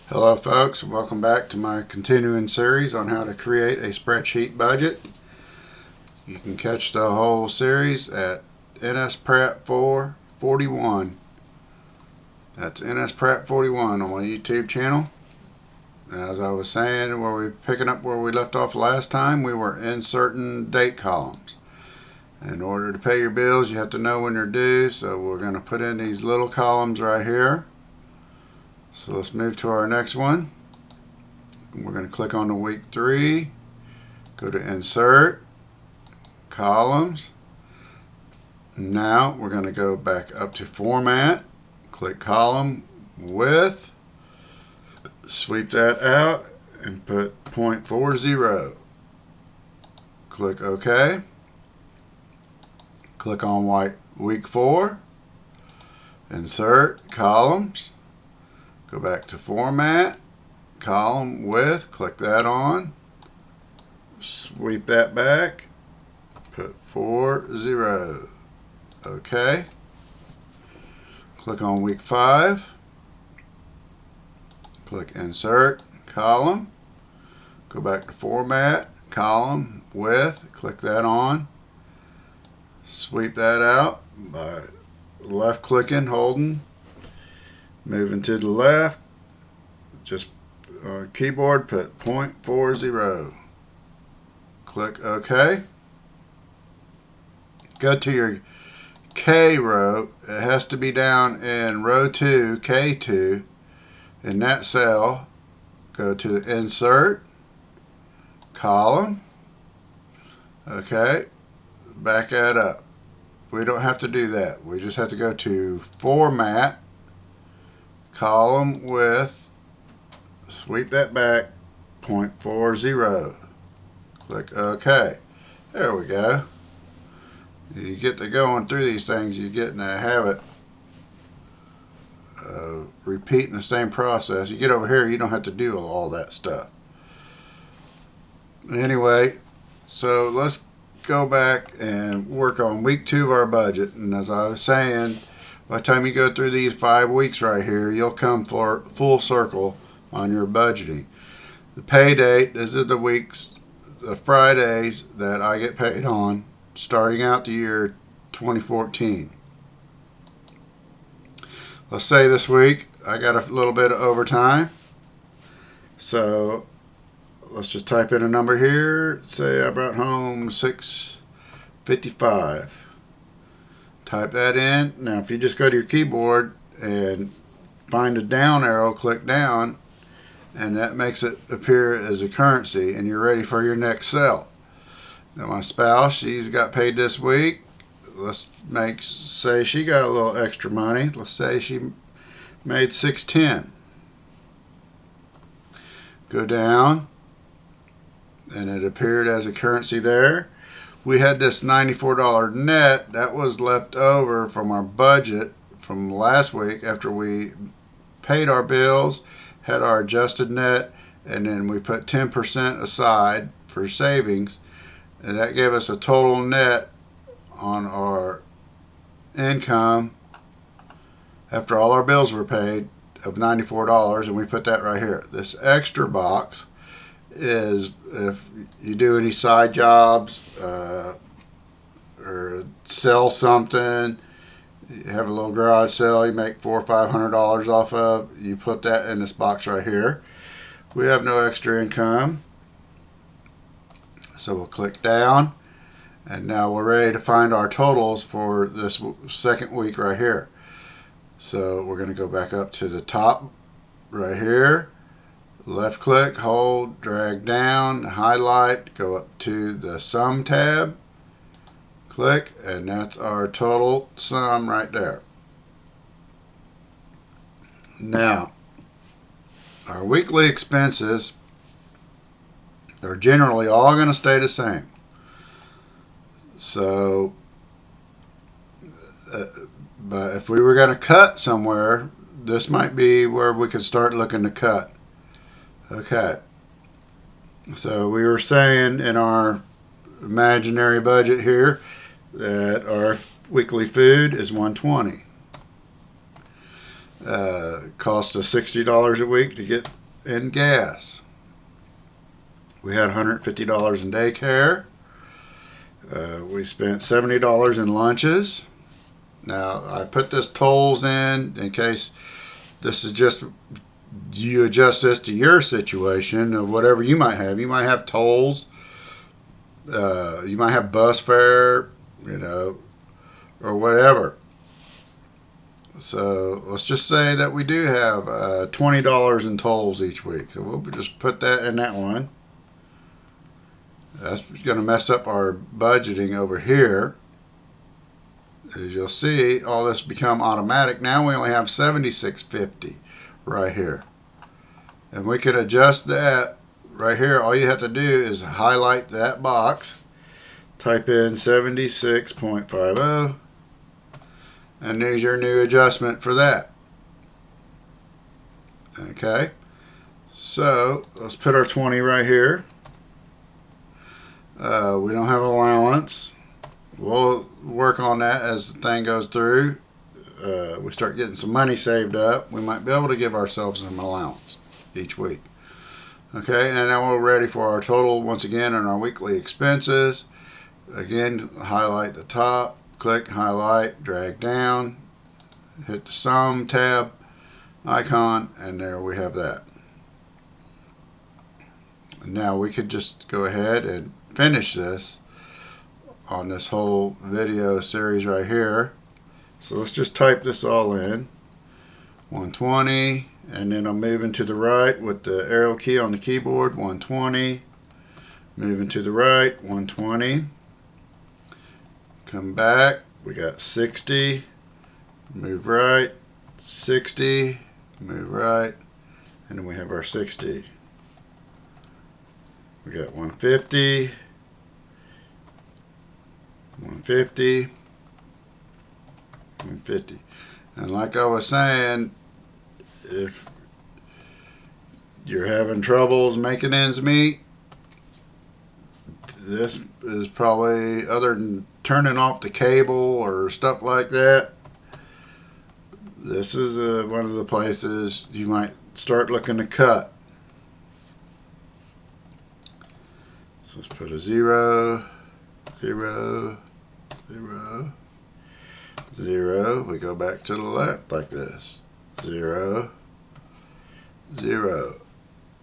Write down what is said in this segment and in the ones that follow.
Hello folks, and welcome back to my continuing series on how to create a spreadsheet budget. You can catch the whole series at NSPrep 441. That's NSPrep 41 on my YouTube channel. As I was saying, picking up where we left off last time, we were inserting date columns. In order to pay your bills, you have to know when they're due, so we're going to put in these little columns right here. So let's move to our next one. We're going to click on the week 3, go to Insert, Columns. Now we're going to go back up to Format, click Column Width, sweep that out and put 0.40. Click OK. Click on week 4, Insert, Columns. Go back to Format, Column Width, click that on, sweep that back, put 40. OK. Click on week 5, click Insert, Column, go back to Format, Column Width, click that on, sweep that out by left clicking, holding, moving to the left, just on keyboard put 0.40. Click OK. Go to your K row. It has to be down in row 2, K2. In that cell, go to Insert, Column. OK. Back that up. We don't have to do that. We just have to go to Format, Column Width, sweep that back, 0.40. Click OK. There we go. You get to going through these things, you get in a habit of repeating the same process. You get over here, you don't have to do all that stuff. Anyway, so let's go back and work on week 2 of our budget. And as I was saying, by the time you go through these 5 weeks right here, you'll come for full circle on your budgeting. The pay date, this is the Fridays that I get paid on, starting out the year 2014. Let's say this week I got a little bit of overtime. So let's just type in a number here. Say I brought home $6.55. Type that in. Now if you just go to your keyboard and find a down arrow, click down, and that makes it appear as a currency, and you're ready for your next cell. Now my spouse, she's got paid this week. Let's say she got a little extra money. Let's say she made $6.10. Go down, and it appeared as a currency there. We had this $94 net that was left over from our budget from last week after we paid our bills, had our adjusted net, and then we put 10% aside for savings, and that gave us a total net on our income after all our bills were paid of $94, and we put that right here. This extra box is if you do any side jobs or sell something, you have a little garage sale you make $400 or $500 off of, you put that in this box right here. We have no extra income, so we'll click down, and now we're ready to find our totals for this second week right here. So we're going to go back up to the top right here, left click, hold, drag down, highlight, go up to the sum tab, click, and that's our total sum right there. Now, our weekly expenses are generally all going to stay the same. So, but if we were going to cut somewhere, this might be where we could start looking to cut. Okay, so we were saying in our imaginary budget here that our weekly food is $120. Cost us $60 a week to get in gas. We had $150 in daycare. We spent $70 in lunches. Now, I put this tolls in case this is just, you adjust this to your situation of whatever you might have. You might have tolls. You might have bus fare, or whatever. So let's just say that we do have $20 in tolls each week. So we'll just put that in that one. That's going to mess up our budgeting over here. As you'll see, all this become automatic. Now we only have $76.50 right here. And we can adjust that right here. All you have to do is highlight that box, type in 76.50, and there's your new adjustment for that. Okay, so let's put our 20 right here. We don't have allowance. We'll work on that as the thing goes through. We start getting some money saved up. We might be able to give ourselves some allowance each week. Okay, and now we're ready for our total once again on our weekly expenses. Again, highlight the top, click, highlight, drag down, hit the sum tab icon, and there we have that. Now we could just go ahead and finish this on this whole video series right here. So let's just type this all in, 120, and then I'm moving to the right with the arrow key on the keyboard, 120, moving to the right, 120, come back, we got 60, move right, 60, move right, and then we have our 60. We got 150, 150, 150. And like I was saying, if you're having troubles making ends meet, this is probably, other than turning off the cable or stuff like that, this is one of the places you might start looking to cut. So let's put a 0, 0, 0, 0. We go back to the left like this. 0, 0.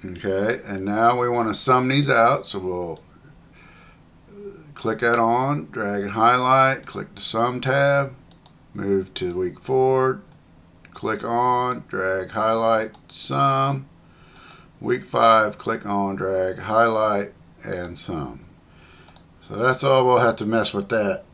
Okay, and now we want to sum these out, so we'll click that on, drag and highlight, click the sum tab, move to week 4, click on, drag, highlight, sum. Week 5, click on, drag, highlight, and sum. So that's all. We'll have to mess with that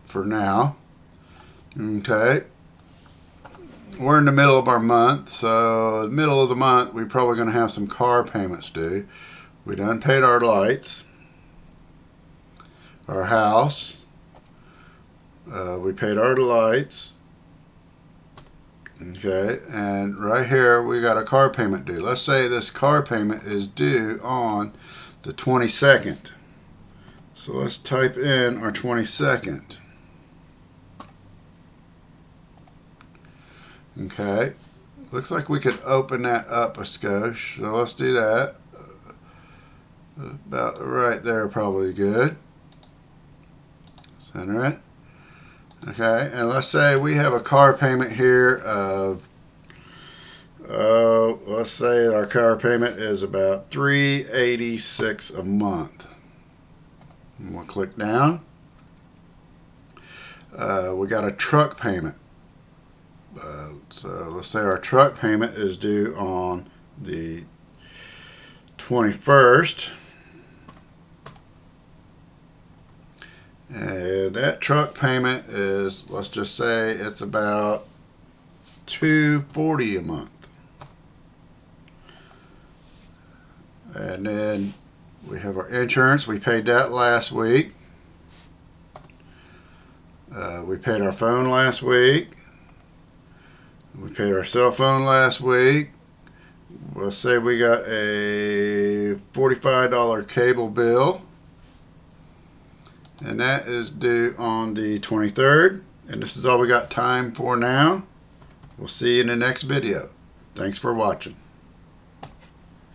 for now. Okay, we're in the middle of our month, so middle of the month we're probably going to have some car payments due. We done paid our lights, our house, we paid our lights. Okay, and right here we got a car payment due. Let's say this car payment is due on the 22nd. So let's type in our 22nd. Okay, looks like we could open that up a skosh, so let's do that. About right there, probably good. Center it. Okay, and let's say we have a car payment here of, let's say our car payment is about $386 a month. And we'll click down. We got a truck payment. So let's say our truck payment is due on the 21st. And that truck payment is, let's just say it's about $240 a month. And then we have our insurance. We paid that last week. We paid our phone last week. We paid our cell phone last week. Let's say we got a $45 cable bill. And that is due on the 23rd. And this is all we got time for now. We'll see you in the next video. Thanks for watching.